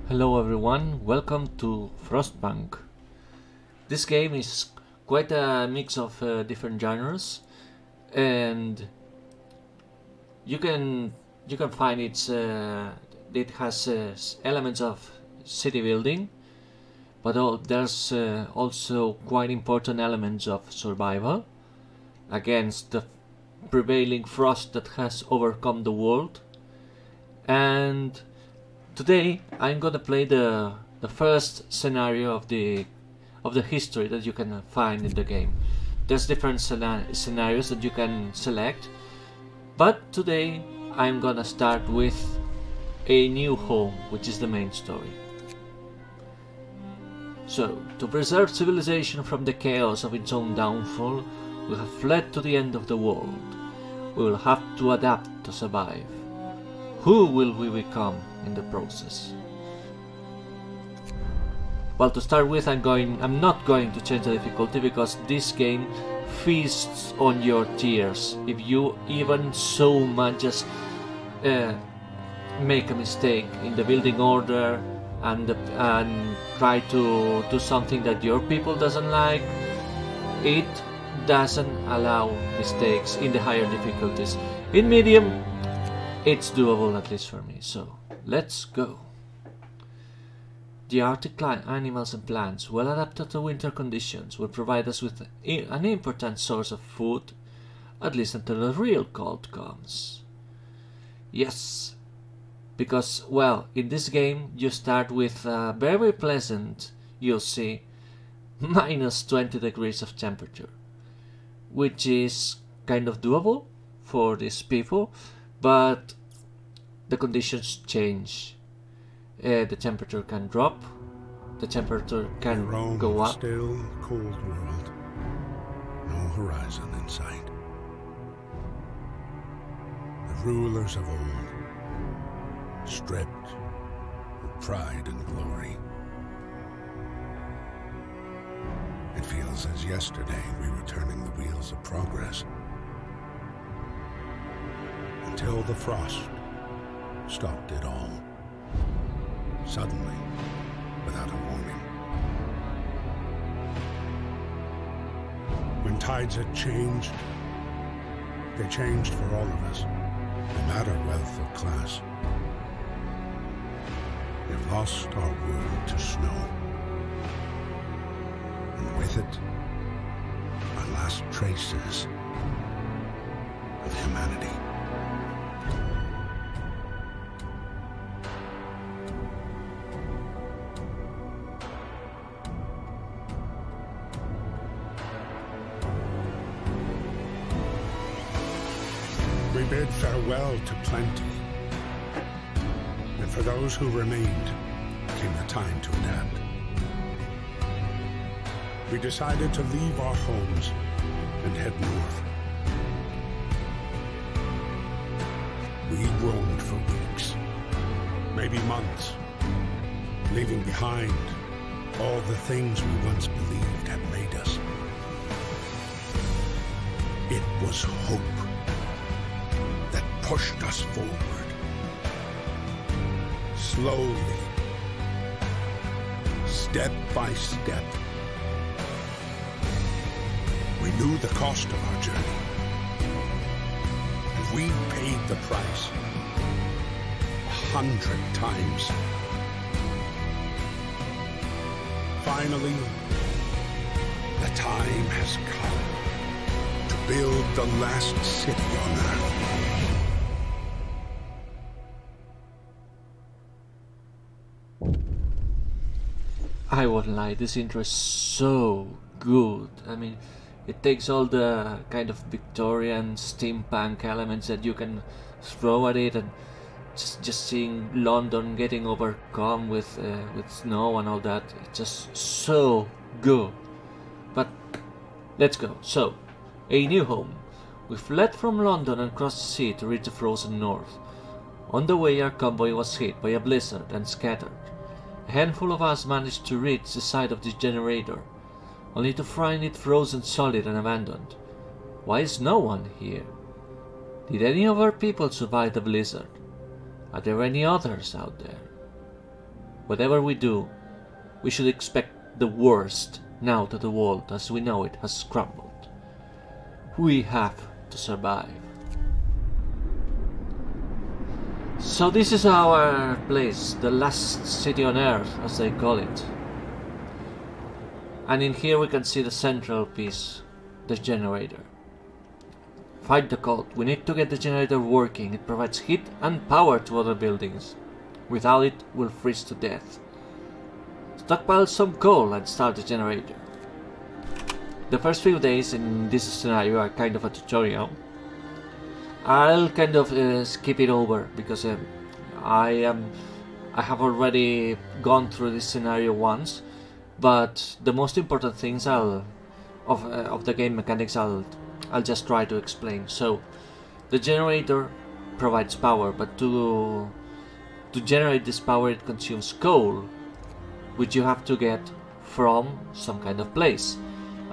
Hello everyone, welcome to Frostpunk. This game is quite a mix of different genres, and you can find it has elements of city building, but there's also quite important elements of survival against the prevailing frost that has overcome the world. And today I'm gonna play the first scenario of the history that you can find in the game. There's different scenarios that you can select, but today I'm gonna start with A New Home, which is the main story. So, to preserve civilization from the chaos of its own downfall, we have fled to the end of the world. We will have to adapt to survive. Who will we become in the process? Well, to start with, I'm not going to change the difficulty because this game feasts on your tears. If you even so much as make a mistake in the building order and try to do something that your people doesn't like, it doesn't allow mistakes in the higher difficulties. In medium, it's doable, at least for me, so let's go. The Arctic animals and plants, well adapted to winter conditions, will provide us with an important source of food, at least until the real cold comes. Yes, because, well, in this game you start with very pleasant, you'll see, minus 20 degrees of temperature, which is kind of doable for these people. But the conditions change. The temperature can drop. The temperature can go up. Still cold world. No horizon in sight. The rulers of old, stripped of pride and glory. It feels as yesterday we were turning the wheels of progress. Until the frost stopped it all. Suddenly, without a warning. When tides had changed, they changed for all of us, no matter wealth or class. We've lost our world to snow. And with it, our last traces of humanity. We bid farewell to plenty, and for those who remained came the time to adapt. We decided to leave our homes and head north. We roamed for weeks, maybe months, leaving behind all the things we once believed had made us. It was hope that pushed us forward. Slowly, step by step. We knew the cost of our journey, and we paid the price 100 times. Finally, the time has come to build the last city on Earth. I won't lie, this intro is so good. I mean, it takes all the kind of Victorian steampunk elements that you can throw at it, and just seeing London getting overcome with snow and all that. It's just so good. But let's go. So, A New Home. We fled from London and crossed the sea to reach the frozen north. On the way, our convoy was hit by a blizzard and scattered. A handful of us managed to reach the site of the generator, only to find it frozen solid and abandoned. Why is no one here? Did any of our people survive the blizzard? Are there any others out there? whatever we do, we should expect the worst now that the world as we know it has crumbled. We have to survive. So this is our place, the last city on Earth, as they call it. And in here we can see the central piece, the generator. Fight the cold. We need to get the generator working. It provides heat and power to other buildings. Without it, we'll freeze to death. Stockpile some coal and start the generator. The first few days in this scenario are kind of a tutorial. I'll kind of skip it over because I have already gone through this scenario once, but the most important things of the game mechanics I'll just try to explain. So the generator provides power, but to generate this power it consumes coal, which you have to get from some kind of place.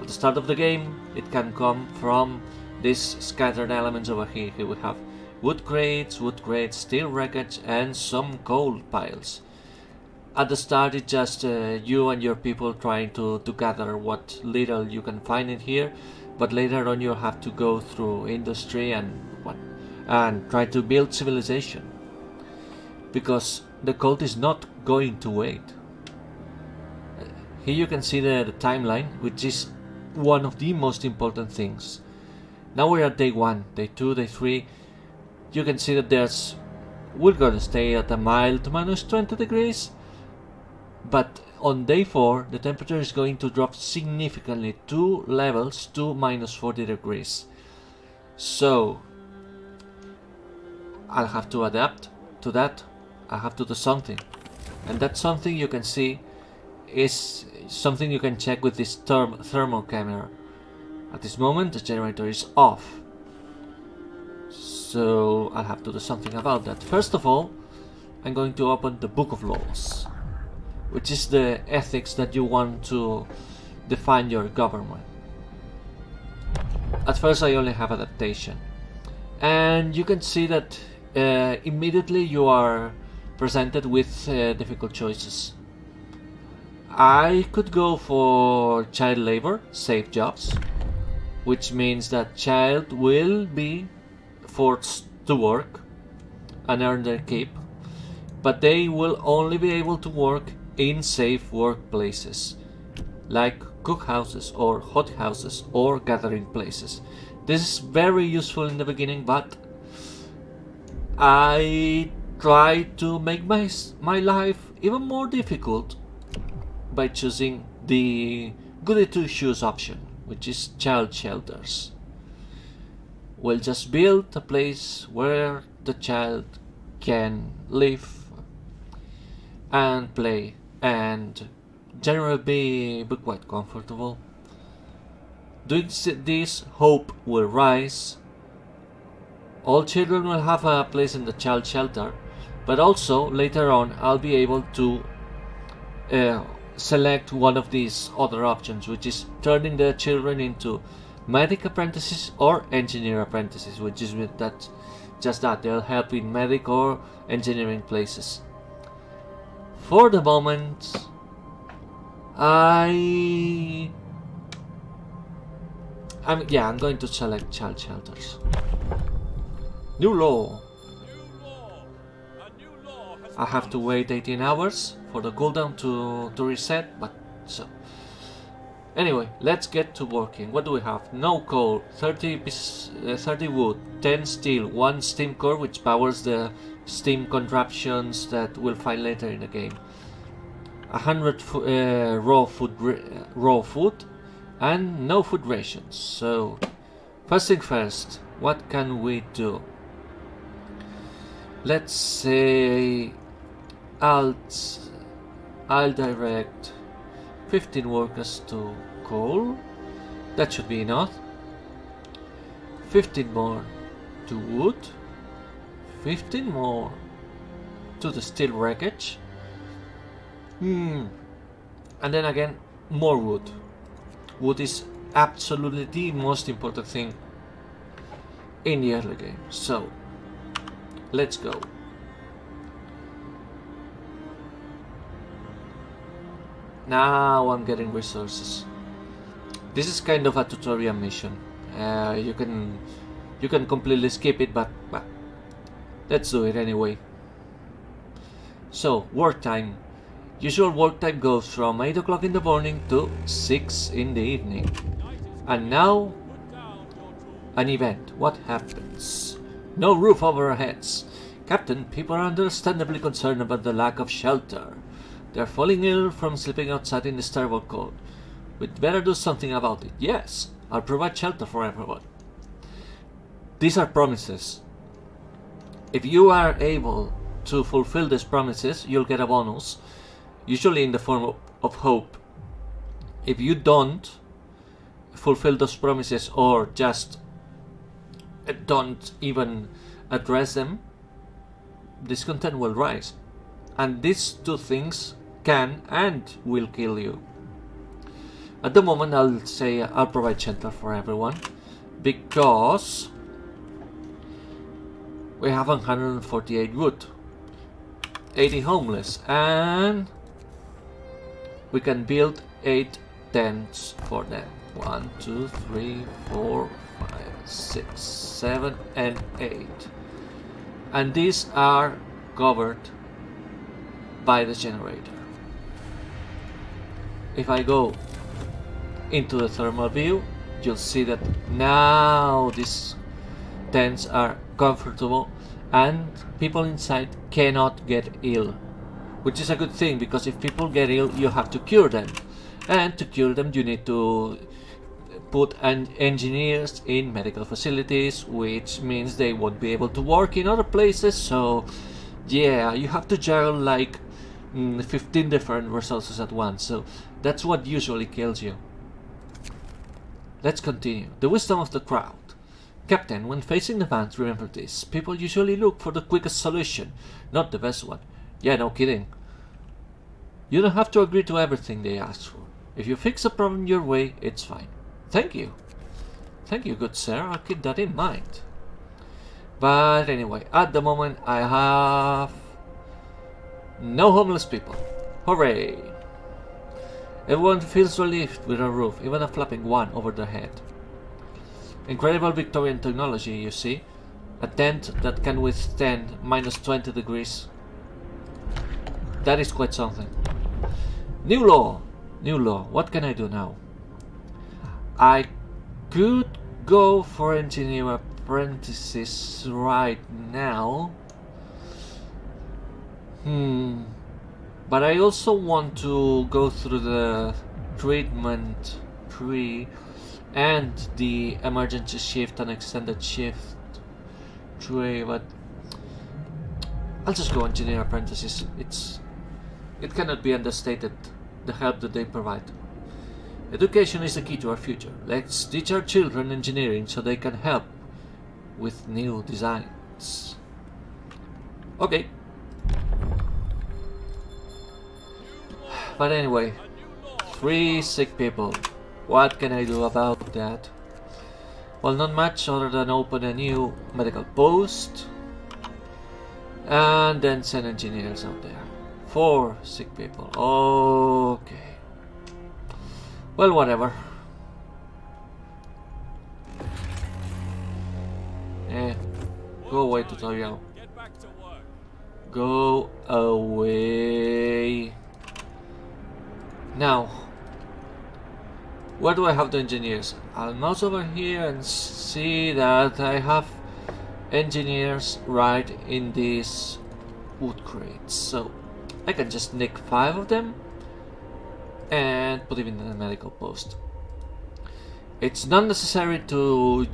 At the start of the game it can come from these scattered elements over here. Here we have wood crates, steel wreckage and some coal piles. At the start it's just you and your people trying to gather what little you can find in here, but later on you have to go through industry and try to build civilization, because the cold is not going to wait. Here you can see the timeline, which is one of the most important things. Now we're at day 1, day 2, day 3. You can see that we're gonna stay at a mild -20 degrees, but on day 4 the temperature is going to drop significantly 2 levels to -40 degrees. So I'll have to adapt to that. I have to do something, and that something you can see is something you can check with this thermal camera. At this moment the generator is off, so I'll have to do something about that. First of all, I'm going to open the Book of Laws, which is the ethics that you want to define your government. At first I only have adaptation, and you can see that immediately you are presented with difficult choices. I could go for child labor, safe jobs, which means that child will be forced to work and earn their keep, but they will only be able to work in safe workplaces like cookhouses or hothouses or gathering places. This is very useful in the beginning, but I try to make my life even more difficult by choosing the goody two shoes option, which is child shelters. We'll just build a place where the child can live and play and generally be quite comfortable. Doing this, hope will rise. All children will have a place in the child shelter, but also later on I'll be able to select one of these other options, which is turning the children into medic apprentices or engineer apprentices, which is just that they'll help in medic or engineering places. For the moment I'm going to select child shelters. New law. I have to wait 18 hours for the cooldown to reset, but so. Anyway, let's get to working. What do we have? No coal, 30 wood, 10 steel, 1 steam core, which powers the steam contraptions that we'll find later in the game. 100 raw food, and no food rations. So, first thing first, what can we do? Let's say I'll direct 15 workers to coal. That should be enough. 15 more to wood. 15 more to the steel wreckage. And then again, more wood. Wood is absolutely the most important thing in the early game. So, let's go. Now I'm getting resources. This is kind of a tutorial mission. You can completely skip it, but let's do it anyway. So, work time. Usual work time goes from 8 o'clock in the morning to 6 in the evening. And now, an event. What happens? No roof over our heads. Captain, people are understandably concerned about the lack of shelter. They're falling ill from sleeping outside in this terrible cold. We'd better do something about it. Yes, I'll provide shelter for everyone. These are promises. If you are able to fulfill these promises, you'll get a bonus, usually in the form of hope. If you don't fulfill those promises or just don't even address them, discontent will rise. And these two things can and will kill you. At the moment, I'll say I'll provide shelter for everyone because we have 148 wood, 80 homeless, and we can build 8 tents for them. 1, 2, 3, 4, 5, 6, 7, and 8. And these are covered by the generator. If I go into the thermal view, you'll see that now these tents are comfortable and people inside cannot get ill, which is a good thing, because if people get ill you have to cure them, and to cure them you need to put engineers in medical facilities, which means they won't be able to work in other places. So yeah, you have to juggle like 15 different resources at once, so that's what usually kills you. Let's continue. The wisdom of the crowd. Captain, when facing demands, remember this. People usually look for the quickest solution, not the best one. Yeah, no kidding. You don't have to agree to everything they ask for. If you fix a problem your way, it's fine. Thank you. Thank you, good sir. I'll keep that in mind. But anyway, at the moment I have no homeless people. Hooray! Everyone feels relieved with a roof, even a flapping one over their head. Incredible Victorian technology, you see. A tent that can withstand minus 20 degrees. That is quite something. New law! New law. What can I do now? I could go for engineer apprentices right now. But I also want to go through the treatment tree and the emergency shift and extended shift tree, but I'll just go engineer apprentices. It cannot be understated, the help that they provide. Education is the key to our future. Let's teach our children engineering so they can help with new designs. Okay. But anyway, 3 sick people. What can I do about that? Well, not much other than open a new medical post and then send engineers out there. 4 sick people. Okay. Well, whatever. Go away, tutorial. Go away. Now, where do I have the engineers? I'll mouse over here and see that I have engineers right in these wood crates. So I can just nick 5 of them and put it in the medical post. It's not necessary to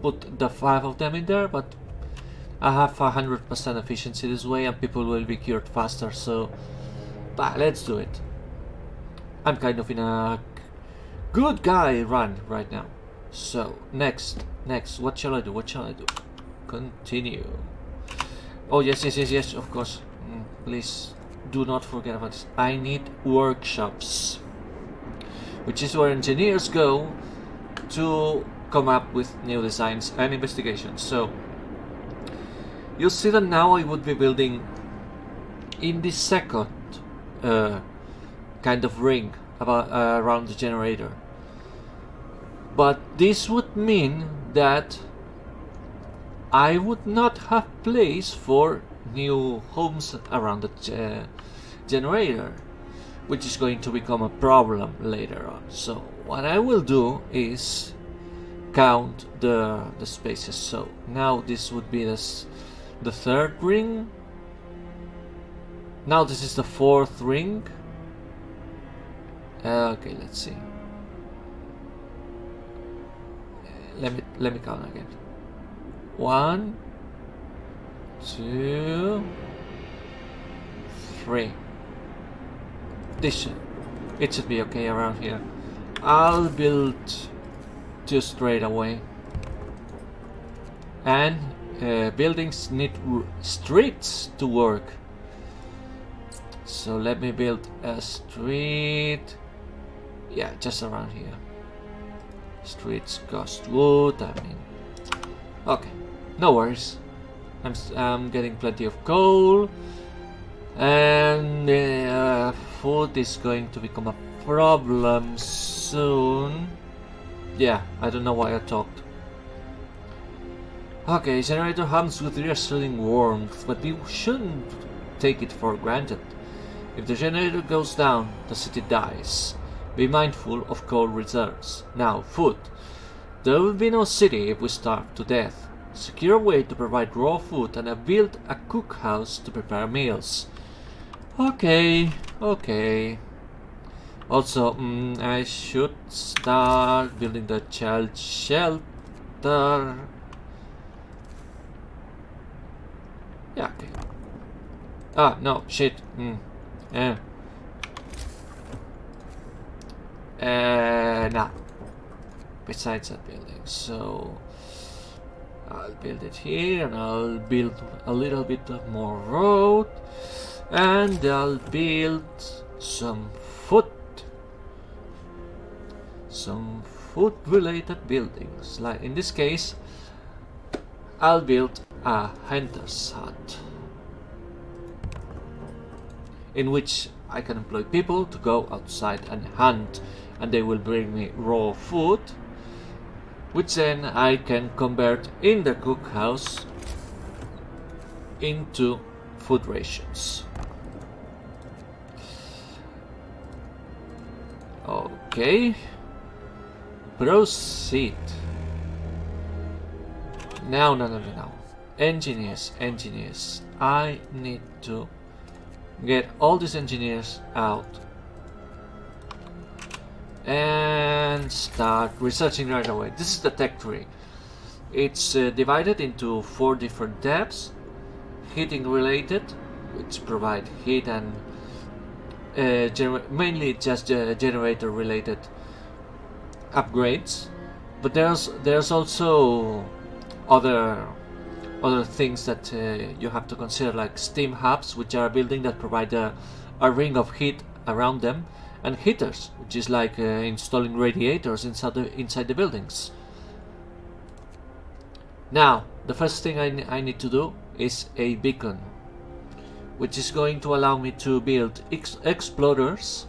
put the 5 of them in there, but I have 100% efficiency this way and people will be cured faster, so let's do it. I'm kind of in a good guy run right now. So next, what shall I do? Continue. Oh yes, of course. Please do not forget about this. I need workshops, which is where engineers go to come up with new designs and investigations. So you'll see that now I would be building in the second kind of ring about around the generator. But this would mean that I would not have place for new homes around the generator, which is going to become a problem later on. So what I will do is count the spaces. So now this would be the third ring. Now this is the fourth ring. Okay, let's see. Let me count again. 1, 2, 3. It should be okay around here. I'll build 2 straight away. And buildings need streets to work. So let me build a street. Yeah, just around here. Streets cost wood. I mean, okay, no worries. I'm getting plenty of coal, and food is going to become a problem soon. Yeah, I don't know why I talked. Okay, generator hums with reassuring warmth, but we shouldn't take it for granted. If the generator goes down, the city dies. Be mindful of coal reserves. Now, food. There will be no city if we starve to death. Secure a way to provide raw food and build a cookhouse to prepare meals. Okay, okay. Also, I should start building the child shelter. Yeah, okay. Ah, no, shit. Nah. Besides that building, so I'll build it here, and I'll build a little bit more road, and I'll build some food related buildings. Like in this case, I'll build a hunter's hut, in which I can employ people to go outside and hunt, and they will bring me raw food, which then I can convert in the cookhouse into food rations. Okay, proceed. No. Engineers. I need to get all these engineers out and start researching right away. This is the tech tree. It's divided into 4 different tabs. Heating related, which provide heat and mainly just generator related upgrades. But there's also other things that you have to consider, like steam hubs, which are a building that provide a ring of heat around them, and heaters, which is like installing radiators inside the buildings. Now, the first thing I need to do is a beacon, which is going to allow me to build exploders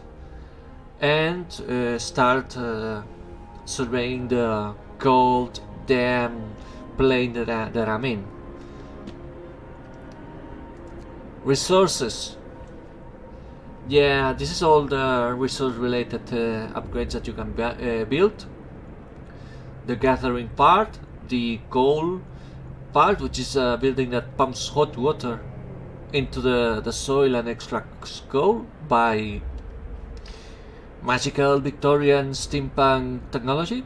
and start surveying the cold, damn plane that I'm in. Resources. Yeah, this is all the resource related upgrades that you can build. The gathering part, the coal part, which is a building that pumps hot water into the soil and extracts coal by magical Victorian steampunk technology.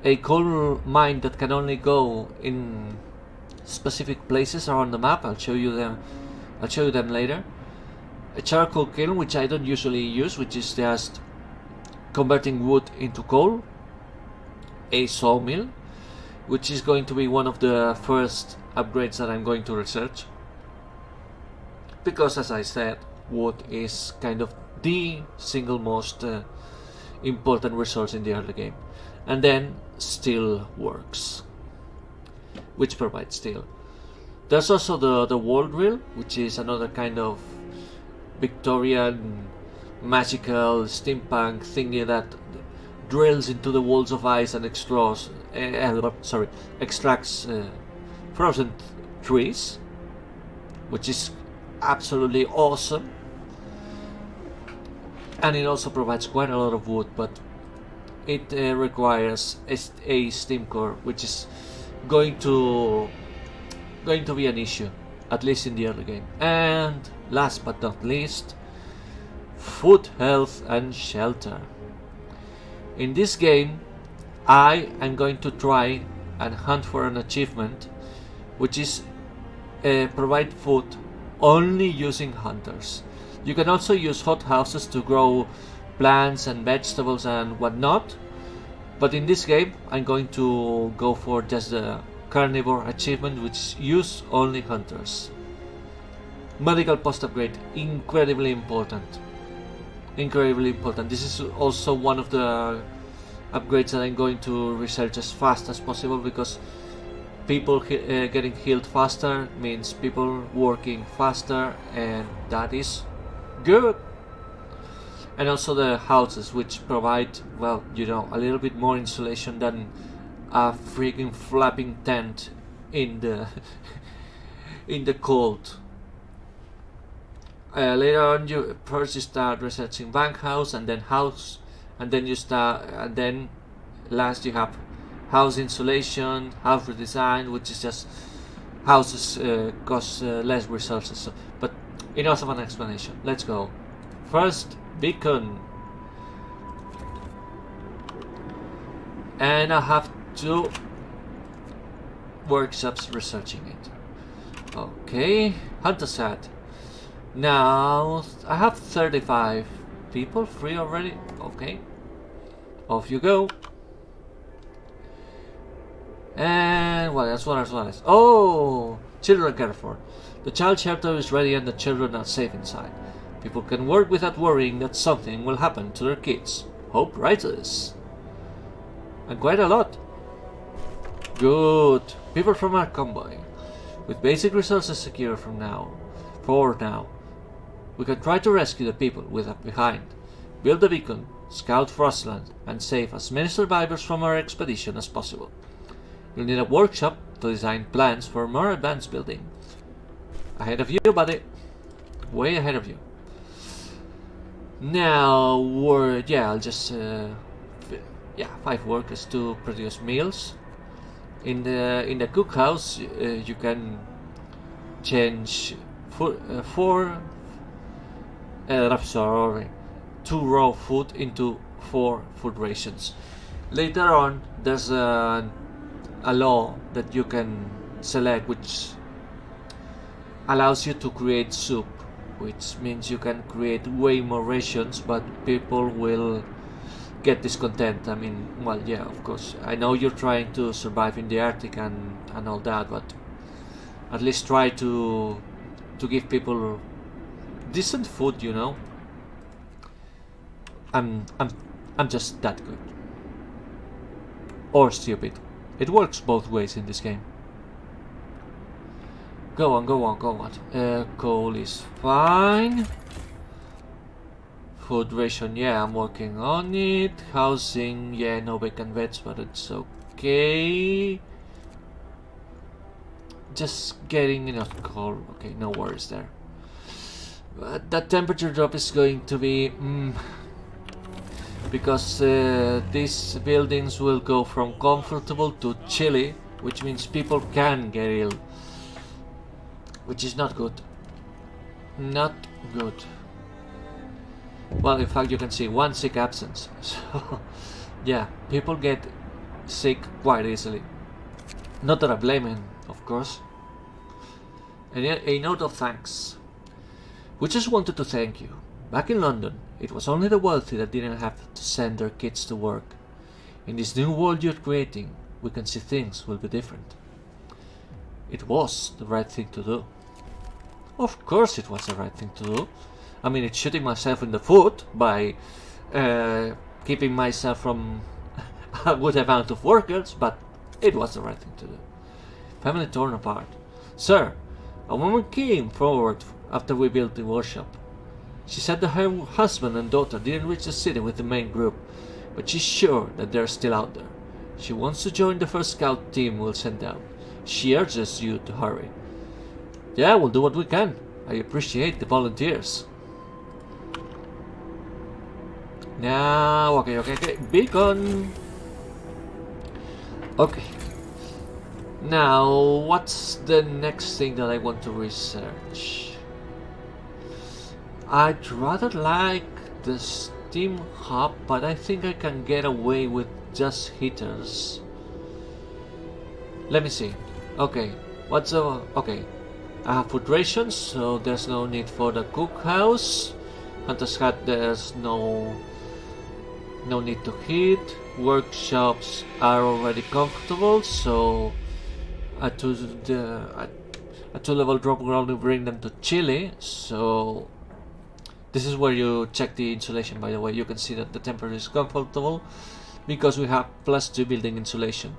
A coal mine that can only go in specific places around the map. I'll show you them later. A charcoal kiln, which I don't usually use, which is just converting wood into coal. A sawmill, which is going to be one of the first upgrades that I'm going to research, because as I said, wood is kind of the single most important resource in the early game. And then steel works, which provides steel. There's also the wall drill, which is another kind of Victorian magical steampunk thingy that drills into the walls of ice and extracts frozen trees, which is absolutely awesome. And it also provides quite a lot of wood, but it requires a steam core, which is going to be an issue, at least in the early game. And last but not least, food, health and shelter. In this game I am going to try and hunt for an achievement which is provide food only using hunters. You can also use hothouses to grow plants and vegetables and whatnot, but in this game I'm going to go for just the carnivore achievement, which use only hunters. Medical post upgrade, incredibly important. Incredibly important. This is also one of the upgrades that I'm going to research as fast as possible, because people getting healed faster means people working faster, and that is good. And also the houses, which provide, well, you know, a little bit more insulation than a freaking flapping tent in the in the cold. Later on, you start researching bunkhouse, and then house, and then last you have house insulation, house redesign, which is just houses cost less resources. So, but enough of an explanation. Let's go. First, beacon, and I have 2 workshops researching it. Okay, hunter's hat. Now I have 35 people free already. Okay, off you go. And what else? What else? What else? Oh, children cared for. The child shelter is ready and the children are safe inside. People can work without worrying that something will happen to their kids. Hope writers. And quite a lot. Good. People from our convoy. With basic resources secure for now. We can try to rescue the people we left behind. Build a beacon, scout Frostland, and save as many survivors from our expedition as possible. You'll need a workshop to design plans for more advanced building. Ahead of you, buddy. Way ahead of you. Now, I'll just 5 workers to produce meals. In the cookhouse, you can change 2 raw food into 4 food rations. Later on, there's a law that you can select which allows you to create soup, which means you can create way more rations, but people will get discontent. I mean, well, yeah, of course, I know you're trying to survive in the Arctic and all that, but at least try to give people decent food, you know. I'm just that good. Or stupid. It works both ways in this game. Go on. Coal is fine. Food ration, yeah, I'm working on it. Housing, yeah, no vacant beds, but it's okay. Just getting enough coal. Okay, no worries there. But that temperature drop is going to be because these buildings will go from comfortable to chilly, which means people can get ill, which is not good. Not good. Well, in fact, you can see 1 sick absence. So, yeah, people get sick quite easily. Not that I blame him, of course. And a note of thanks. We just wanted to thank you. Back in London, it was only the wealthy that didn't have to send their kids to work. In this new world you're creating, we can see things will be different. It was the right thing to do. Of course it was the right thing to do. I mean, it's shooting myself in the foot by keeping myself from a good amount of workers, but it was the right thing to do. Family torn apart. Sir, a woman came forward after we built the workshop. She said that her husband and daughter didn't reach the city with the main group, but she's sure that they're still out there. She wants to join the first scout team we'll send out. She urges you to hurry. Yeah, we'll do what we can. I appreciate the volunteers. Now, okay. Beacon! Okay. Now, what's the next thing that I want to research? I'd rather like the steam hub, but I think I can get away with just heaters. Let me see. Okay, what's the... okay. I have food rations, so there's no need for the cookhouse. Hunter's Hut, there's no need to heat. Workshops are already comfortable, so a two-level drop will only bring them to Chile. So this is where you check the insulation, by the way. You can see that the temperature is comfortable because we have +2 building insulation.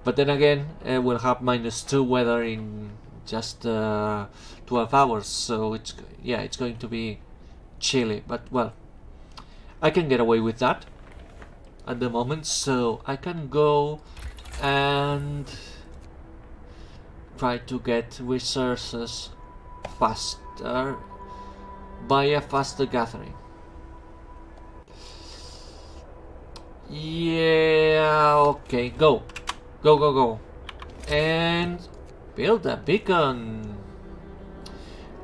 But then again, we'll have -2 weather in just 12 hours, so it's going to be chilly. But well, I can get away with that at the moment, so I can go and try to get resources faster by a faster gathering. Yeah, okay, go, and build a beacon.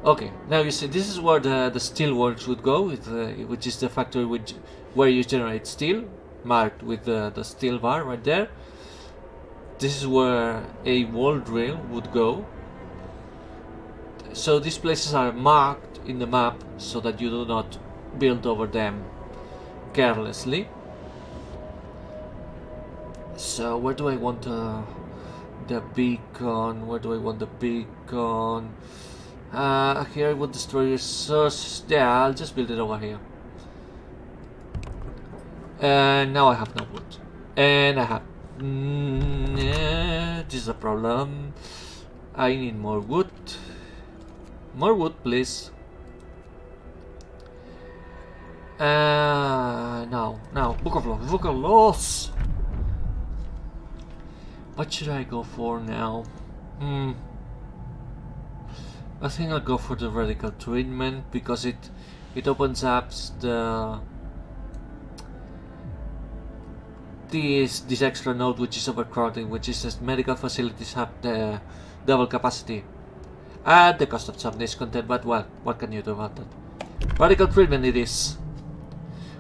Okay, now you see this is where the steel works would go, which is the factory where you generate steel, marked with the steel bar right there. This is where a wall drill would go. So these places are marked in the map so that you do not build over them carelessly. So where do I want the beacon? Where do I want the beacon? Here I would destroy resources. Yeah, I'll just build it over here. And now I have no wood. And I have... this is a problem. I need more wood. More wood, please. Now, book of laws. What should I go for now? I think I'll go for the radical treatment because it opens up this extra node, which is overcrowding, which is that medical facilities have the double capacity at the cost of some discontent. But well, what can you do about that? Radical treatment it is.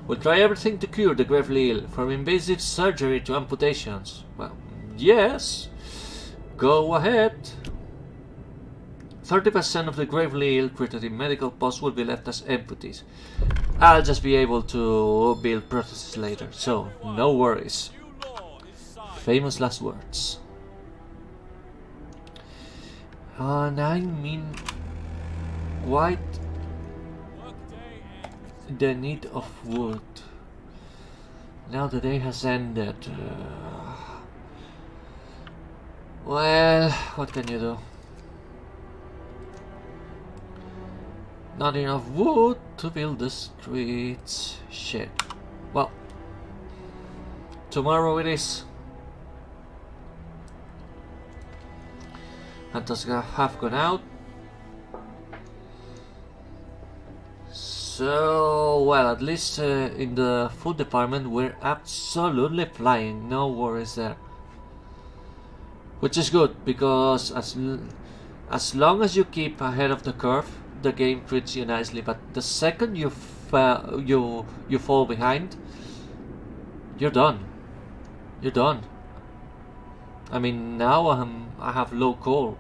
We'll try everything to cure the gravely ill, from invasive surgery to amputations. Well, yes, go ahead. 30% of the gravely ill treated in medical posts will be left as amputees. I'll just be able to build prostheses later, so no worries. Famous last words. And I mean, quite the need of wood. Now the day has ended. Well, what can you do? Not enough wood to build the streets. Shit. Well, tomorrow it is. Hunters have gone out. So, well, at least in the food department we're absolutely flying. No worries there. Which is good, because as long as you keep ahead of the curve, the game treats you nicely. But the second you fall behind, you're done. You're done. I mean, now I have low coal,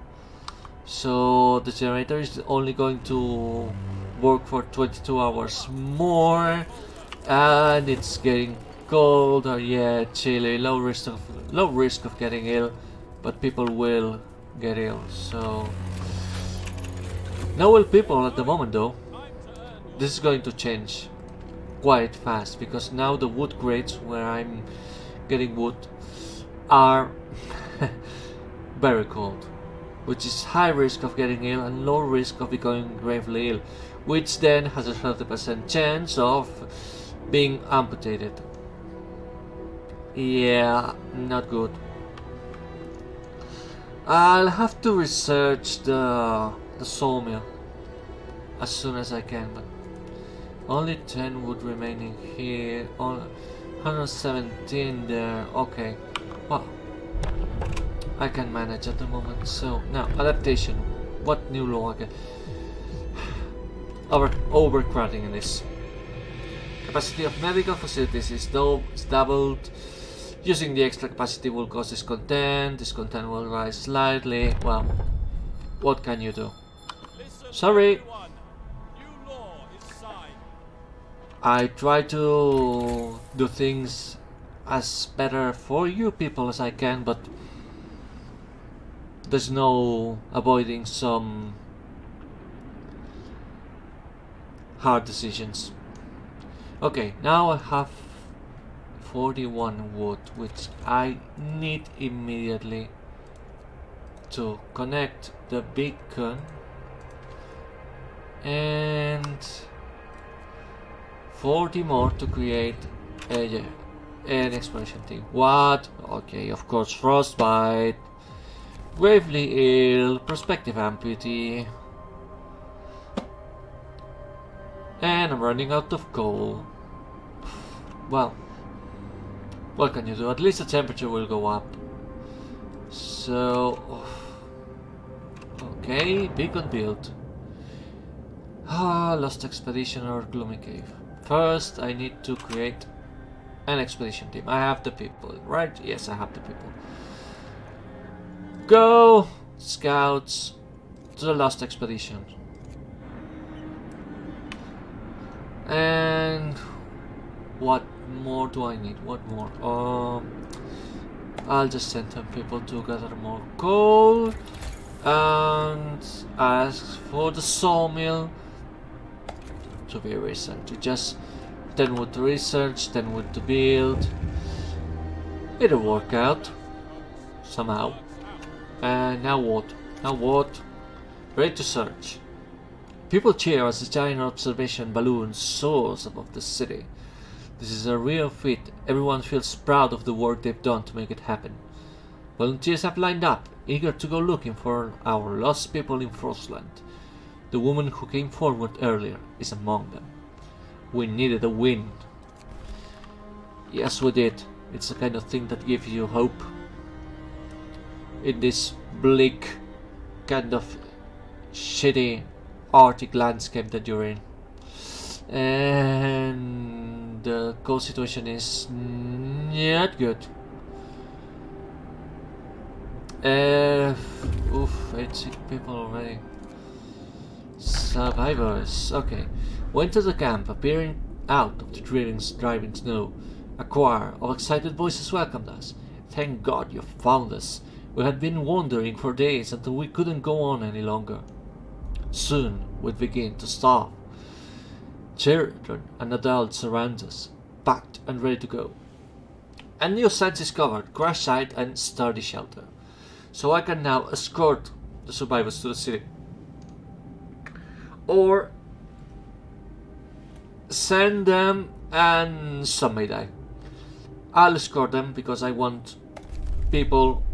so the generator is only going to work for 22 hours more, and it's getting colder. Yeah, chilly. Low risk of getting ill, but people will get ill. So no ill people at the moment, though. This is going to change quite fast, because now the wood crates where I'm getting wood are very cold. which is high risk of getting ill and low risk of becoming gravely ill, which then has a 30% chance of being amputated. Yeah, not good. I'll have to research the sawmill as soon as I can, but only 10 wood remaining here, 117 there. Okay, well, I can manage at the moment. So now adaptation. What new law again? Overcrowding in this. Capacity of medical facilities is doubled. Using the extra capacity will cause discontent. Discontent will rise slightly. Well, what can you do? Sorry. I try to do things as better for you people as I can, but there's no avoiding some hard decisions. Okay, now I have 41 wood, which I need immediately to connect the beacon, and 40 more to create an exploration team. What? Okay, of course, frostbite, gravely ill, prospective amputee, and I'm running out of coal. Well, what can you do? At least the temperature will go up. So, okay, beacon built. Lost expedition or gloomy cave. First, I need to create an expedition team. I have the people, right? Yes, I have the people. Go, scouts, to the lost expedition. And what more do I need? What more? I'll just send some people to gather more coal and ask for the sawmill to be researched. Just 10 wood to research, 10 wood to build. It'll work out somehow. And now what? Now what? Ready to search. People cheer as the giant observation balloon soars above the city. This is a real feat. Everyone feels proud of the work they've done to make it happen. Volunteers have lined up, eager to go looking for our lost people in Frostland. The woman who came forward earlier is among them. We needed a win. Yes, we did. It's the kind of thing that gives you hope in this bleak, kind of shitty Arctic landscape that you're in. And the coal situation is not good. Oof, 8 sick people already. Survivors. Okay. Went to the camp, appearing out of the driving snow. A choir of excited voices welcomed us. Thank God you found us. We had been wandering for days until we couldn't go on any longer. Soon we'd begin to starve. Children and adults surround us, packed and ready to go. A new site discovered, crash site and sturdy shelter. So I can now escort the survivors to the city. Or send them and some may die. I'll escort them because I want people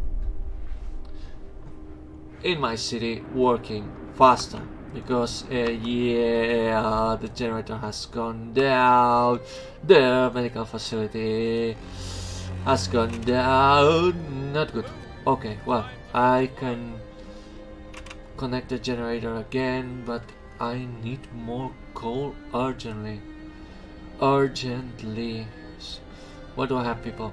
in my city working faster. Because yeah, the generator has gone down, the medical facility has gone down, not good. Okay, well, I can connect the generator again, but I need more coal urgently. Urgently. Where do I have people?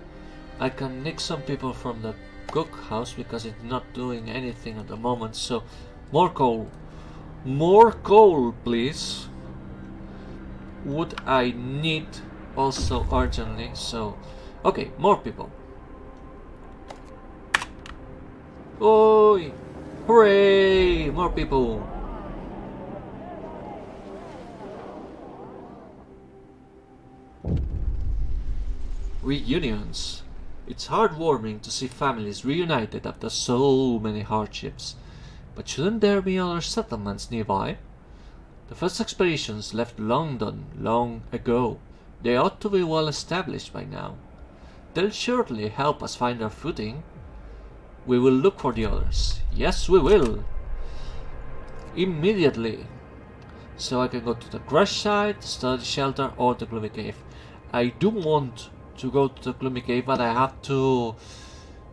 I can nick some people from the cookhouse because it's not doing anything at the moment, so more coal. More coal, please. Would I need also urgently, so okay, more people. Oi! Hooray! More people. Reunions. It's heartwarming to see families reunited after so many hardships. But shouldn't there be other settlements nearby? The first expeditions left London long ago. They ought to be well established by now. They'll surely help us find our footing. We will look for the others. Yes, we will. Immediately. So I can go to the crash site, study shelter, or the gloomy cave. I do want to go to the gloomy cave, but I have to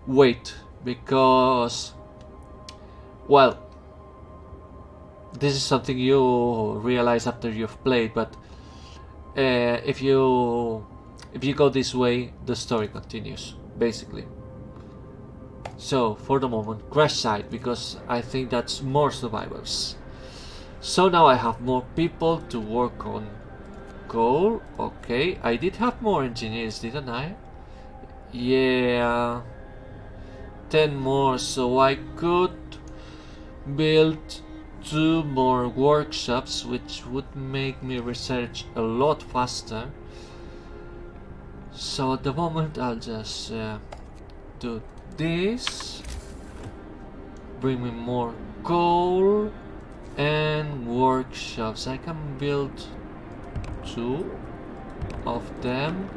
wait because, well, this is something you realize after you've played, but if you go this way, the story continues, basically. So, for the moment, crash site, because I think that's more survivors. So now I have more people to work on. Coal, okay. I did have more engineers, didn't I? Yeah. 10 more, so I could build 2 more workshops, which would make me research a lot faster. So at the moment I'll just do this, bring me more coal and workshops. I can build 2 of them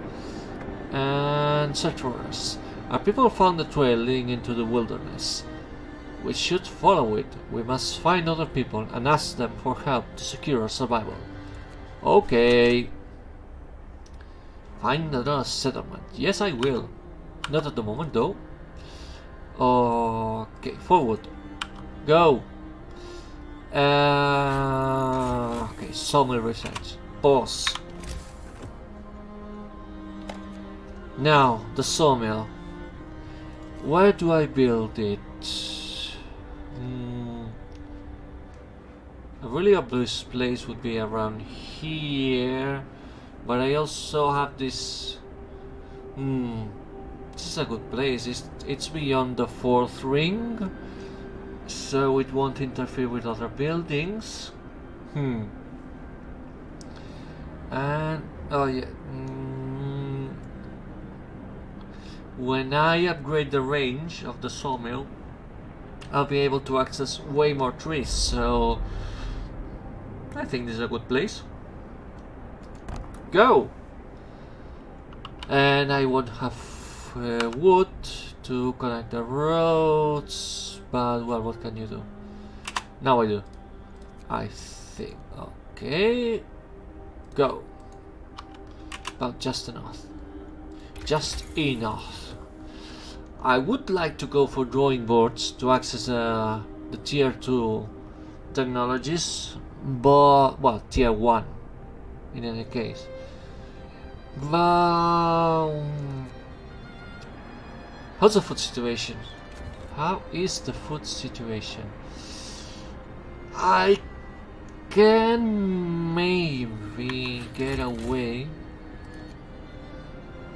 and search for us. Our people found a trail leading into the wilderness. We should follow it. We must find other people and ask them for help to secure our survival. Okay. Find another settlement. Yes, I will. Not at the moment, though. Okay, forward. Go. Okay, sawmill research. Pause. Now, the sawmill. Where do I build it? A really obvious place would be around here, but I also have this. This is a good place. It's beyond the 4th ring, so it won't interfere with other buildings. And oh yeah. When I upgrade the range of the sawmill, I'll be able to access way more trees, so I think this is a good place. Go! And I won't have wood to connect the roads, but well, what can you do? Now I do. I think. Okay. Go. About just enough. Just enough. I would like to go for drawing boards to access the tier 2 technologies, but well, tier 1 in any case. But how's the food situation? How is the food situation? I can maybe get away.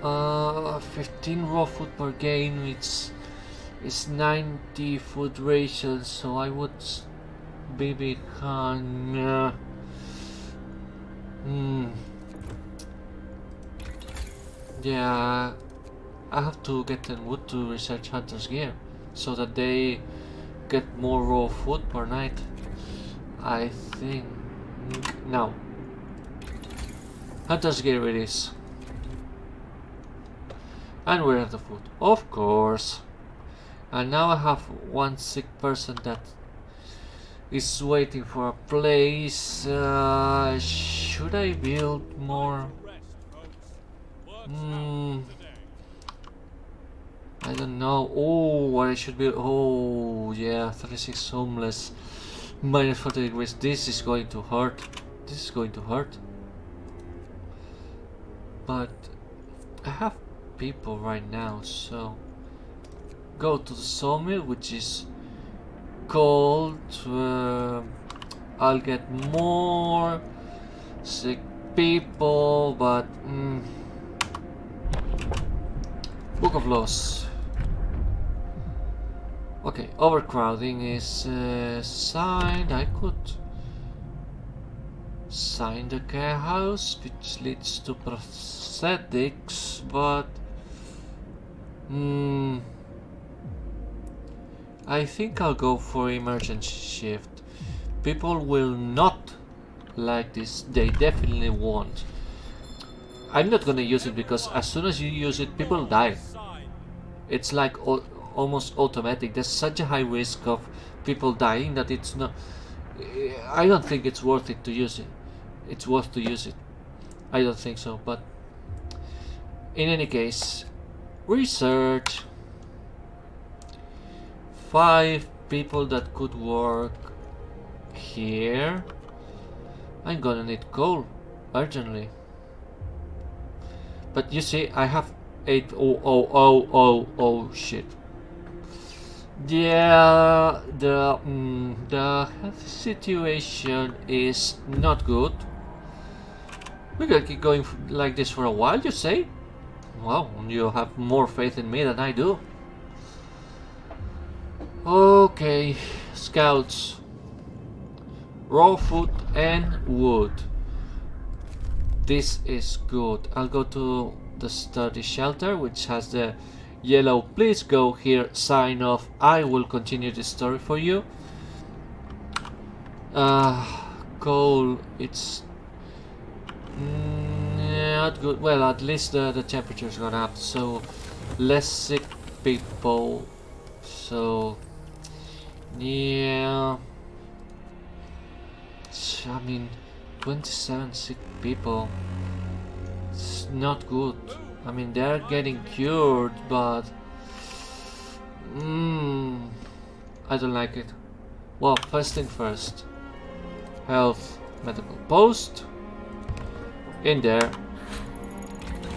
15 raw food per game. It's 90 food rations, so I would be behind. Yeah, I have to get them wood to research Hunter's gear, so that they get more raw food per night. I think. Now, Hunter's gear it is. And we have the food, of course. And now I have one sick person that is waiting for a place. Should I build more? I don't know. Oh, what I should build? Oh, yeah, 36 homeless, minus 40 degrees. This is going to hurt. This is going to hurt. But I have people right now, so go to the sawmill, which is cold. I'll get more sick people, but Book of Laws. Okay, overcrowding is signed. I could sign the care house, which leads to prosthetics, but I think I'll go for emergency shift. People will not like this. They definitely won't. I'm not gonna use it because as soon as you use it, people die. It's like almost automatic. There's such a high risk of people dying that it's not. I don't think it's worth it to use it. It's worth to use it. I don't think so. But in any case, research. 5 people that could work here. I'm gonna need coal urgently. But you see, I have 8. Oh shit. Yeah, the health situation is not good. We're gonna keep going like this for a while, you say? Well, you have more faith in me than I do. Okay, scouts. Raw food and wood. This is good. I'll go to the study shelter, which has the yellow "please go here" sign off. I will continue the story for you. Coal, it's not good. Well, at least the temperature's gone up, so less sick people. So yeah, I mean 27 sick people. It's not good. I mean, they're getting cured, but I don't like it. Well, first thing first. Health medical post. In there.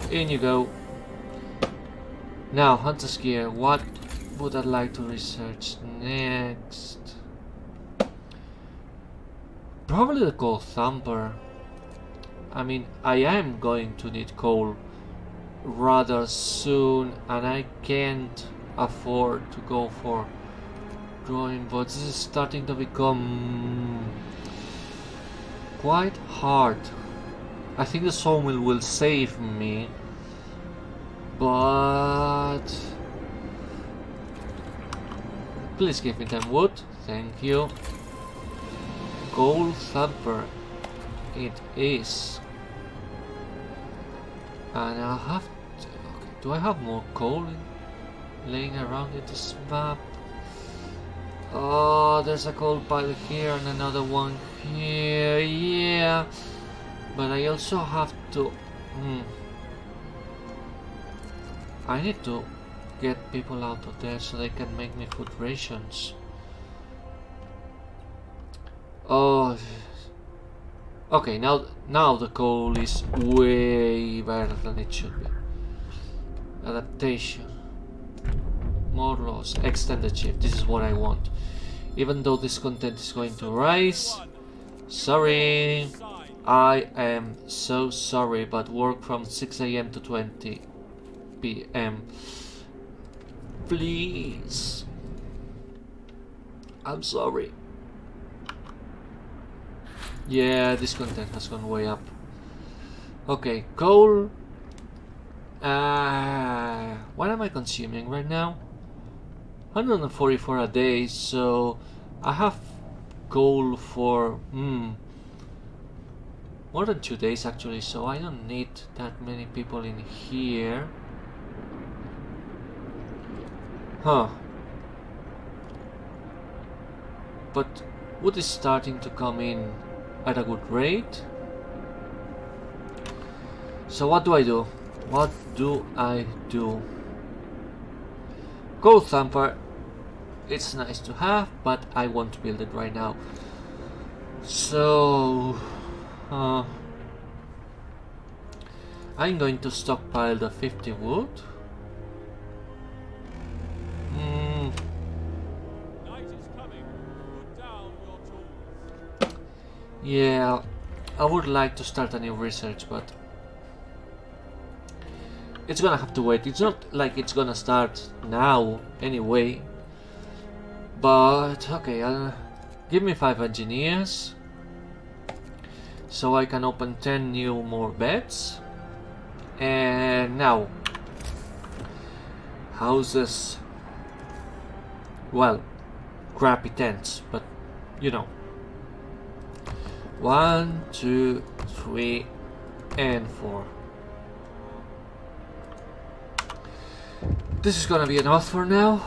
In you go. Now, hunter's gear. What would I like to research next? Probably the coal thumper. I mean, I am going to need coal rather soon, and I can't afford to go for drawing boards. This is starting to become quite hard. I think the sawmill will save me, but please give me them wood. Thank you. Coal thumper it is. And I'll have to, okay, do I have more coal laying around in this map? Oh, there's a coal pile here and another one here. Yeah, but I also have to I need to get people out of there so they can make me food rations. Oh, okay, now the coal is way better than it should be. Adaptation. More loss. Extended shift. This is what I want. Even though this content is going to rise. Sorry. I am so sorry, but work from 6 AM to 20 PM. Please. I'm sorry. Yeah, this content has gone way up. Okay, coal. What am I consuming right now? 144 a day, so I have coal for more than 2 days actually, so I don't need that many people in here. Huh. But wood is starting to come in at a good rate. So what do I do? What do I do? Coal thumper. It's nice to have, but I won't build it right now. So I'm going to stockpile the 50 wood. Yeah, I would like to start a new research, but it's gonna have to wait. It's not like it's gonna start now anyway. But okay, give me 5 engineers so I can open 10 more beds. And now houses. Well, crappy tents, but you know. 1, 2, 3, and 4. This is gonna be enough for now.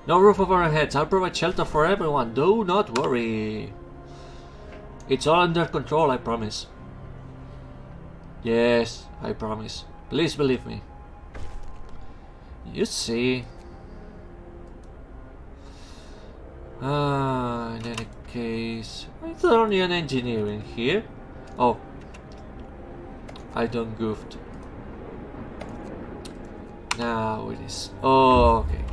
No roof over our heads. I'll provide shelter for everyone. Do not worry. It's all under control, I promise. Yes, I promise. Please believe me. You see. In any case, is there only an engineer in here? Oh, I done goofed. Now it is. Oh, okay.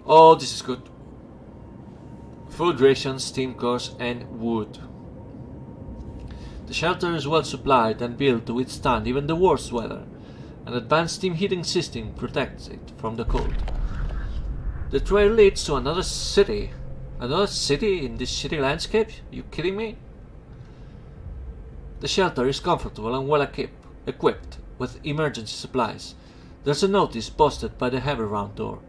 Oh, this is good. Food rations, steam cores, and wood. The shelter is well supplied and built to withstand even the worst weather. An advanced steam heating system protects it from the cold. The trail leads to another city. Another city in this shitty landscape? You kidding me? The shelter is comfortable and well equipped with emergency supplies. There's a notice posted by the heavy round door.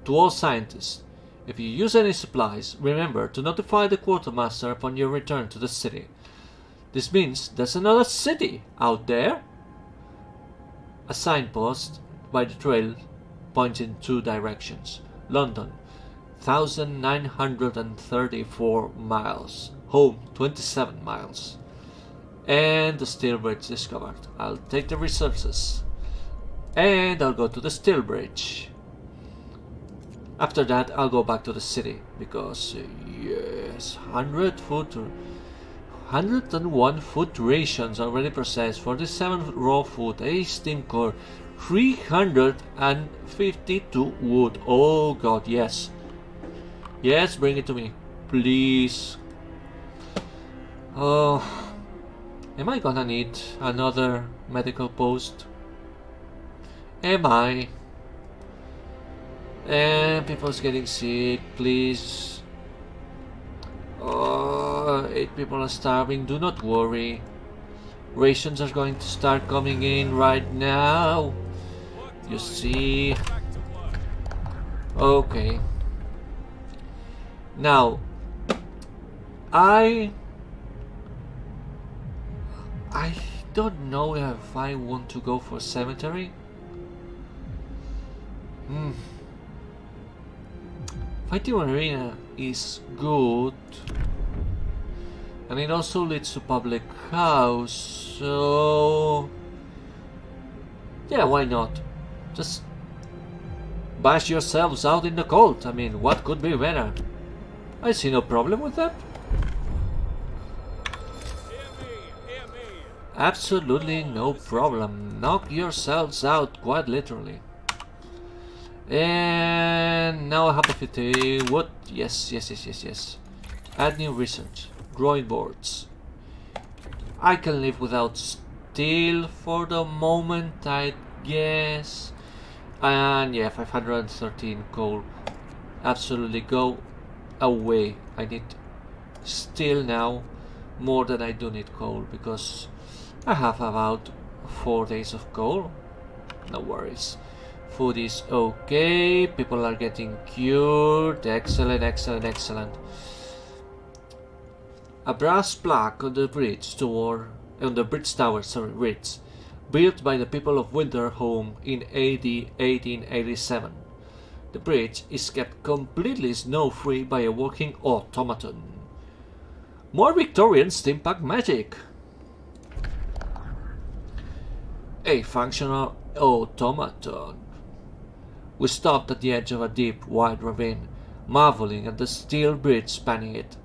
To all scientists, if you use any supplies, remember to notify the quartermaster upon your return to the city. This means there's another city out there. A signpost by the trail points in 2 directions. London, 1,934 miles. Home, 27 miles. And the steel bridge discovered. I'll take the resources. And I'll go to the steel bridge. After that, I'll go back to the city. Because, yes, 101 food rations already processed, 47 raw food, a steam core, 352 wood. Oh god, yes. Yes, bring it to me. Please. Oh, am I gonna need another medical post? Am I? And people's getting sick, please. Oh, 8 people are starving. Do not worry. Rations are going to start coming in right now. You see. Okay. Now, I don't know if I want to go for cemetery. Fighting arena is good, and it also leads to public house, so yeah, why not? Just bash yourselves out in the cold. I mean, what could be better? I see no problem with that. Absolutely no problem. Knock yourselves out, quite literally. And now I have a 50 wood. Yes. Add new research. Growing boards. I can live without steel for the moment, I guess. And yeah, 513 coal. Absolutely go away. I need steel now more than I do need coal, because I have about 4 days of coal. No worries. Food is okay. People are getting cured. Excellent. A brass plaque on the bridge tower, reads, built by the people of Winterholm in AD 1887. The bridge is kept completely snow-free by a working automaton. More Victorian steampunk magic. A functional automaton. We stopped at the edge of a deep, wide ravine, marveling at the steel bridge spanning it.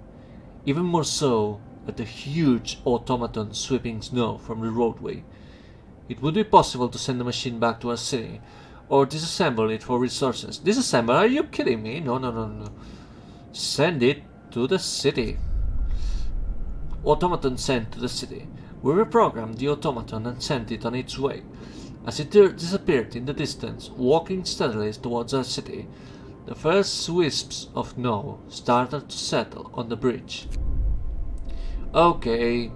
Even more so at the huge automaton sweeping snow from the roadway. It would be possible to send the machine back to our city, or disassemble it for resources. Disassemble? Are you kidding me? No. Send it to the city. Automaton sent to the city. We reprogrammed the automaton and sent it on its way. As it disappeared in the distance, walking steadily towards our city, the first wisps of snow started to settle on the bridge. Okay.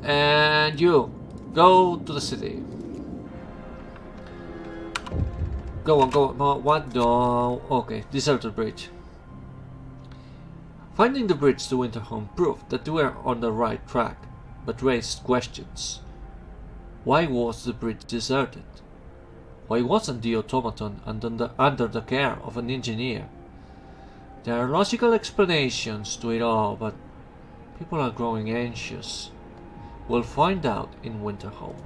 And you, go to the city. Go on, go on. No, what? No. Okay, deserted bridge. Finding the bridge to Winterhome proved that we were on the right track, but raised questions. Why was the bridge deserted? Why wasn't the automaton under the care of an engineer? There are logical explanations to it all, but people are growing anxious. We'll find out in Winterhome.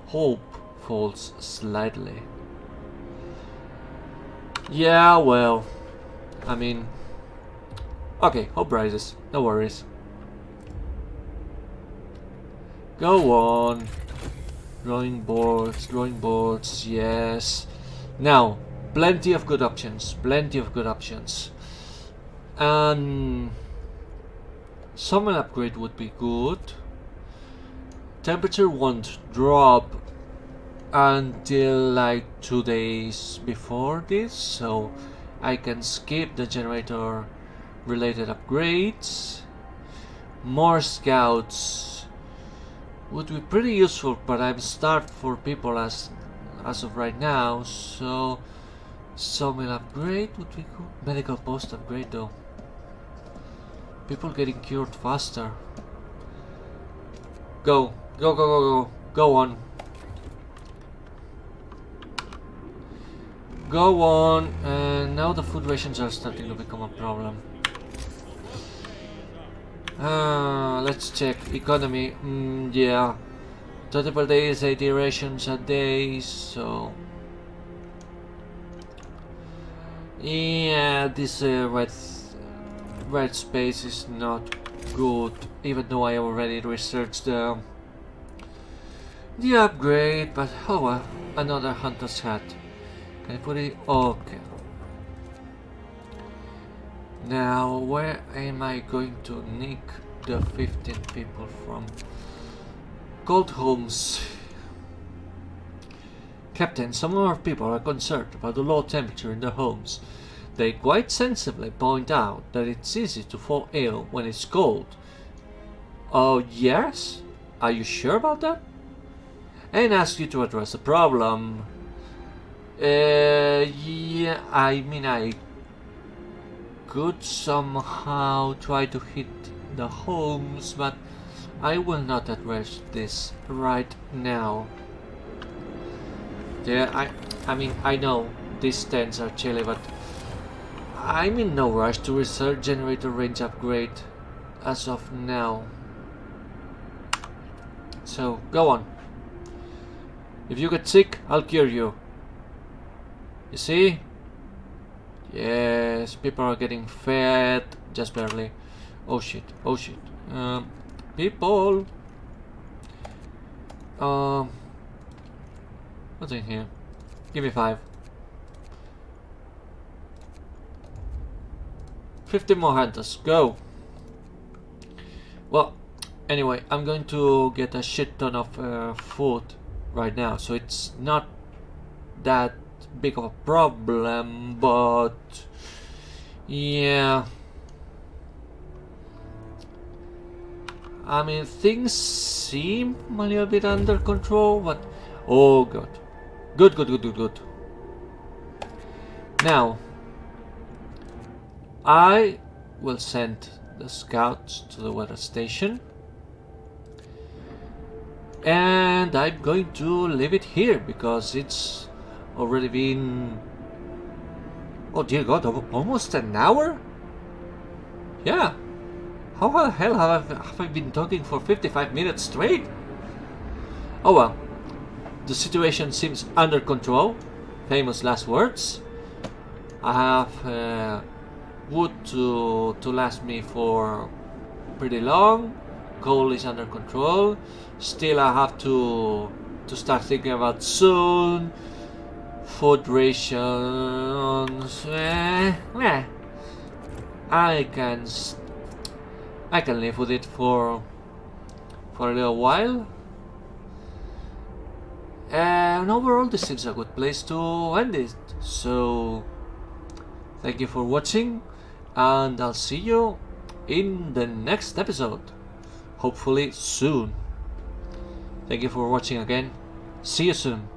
Hope falls slightly. Yeah, well, I mean, okay, hope rises, no worries. Go on. Drawing boards, yes. Now, plenty of good options, Summon upgrade would be good. Temperature won't drop until like 2 days before this, so I can skip the generator related upgrades. More scouts would be pretty useful, but I'm starved for people as of right now, so sawmill upgrade would be good. Medical post upgrade though. People getting cured faster. Go on. Go on, and now the food rations are starting to become a problem. Let's check economy. Yeah, 30 per day is 80 rations a day, so yeah, this red space is not good. Even though I already researched the upgrade, but oh well, another hunter's hat. Can I put it? Okay. Now, where am I going to nick the 15 people from? Cold homes. Captain, some of our people are concerned about the low temperature in their homes. They quite sensibly point out that it's easy to fall ill when it's cold. Oh, yes? Are you sure about that? And ask you to address the problem. Yeah, I mean, I could somehow try to hit the homes, but I will not address this right now. Yeah, I mean, I know these tents are chilly, but I'm in no rush to research generator range upgrade as of now. So, go on. If you get sick, I'll cure you. You see? Yes, people are getting fed, just barely. Oh shit, oh shit. People. What's in here? Give me 5. 50 more hunters, go. Well, anyway, I'm going to get a shit ton of food right now, so it's not that big of a problem, but yeah, I mean, things seem a little bit under control, but oh god, good. Now I will send the scouts to the weather station, and I'm going to leave it here because it's already been, oh dear god, almost an hour? Yeah. How the hell have I been talking for 55 minutes straight? Oh well. The situation seems under control. Famous last words. I have wood to last me for pretty long. Coal is under control. Still I have to start thinking about soon. Food rations. I can live with it for a little while. And overall, this seems a good place to end it. So, thank you for watching, and I'll see you in the next episode. Hopefully soon. Thank you for watching again. See you soon.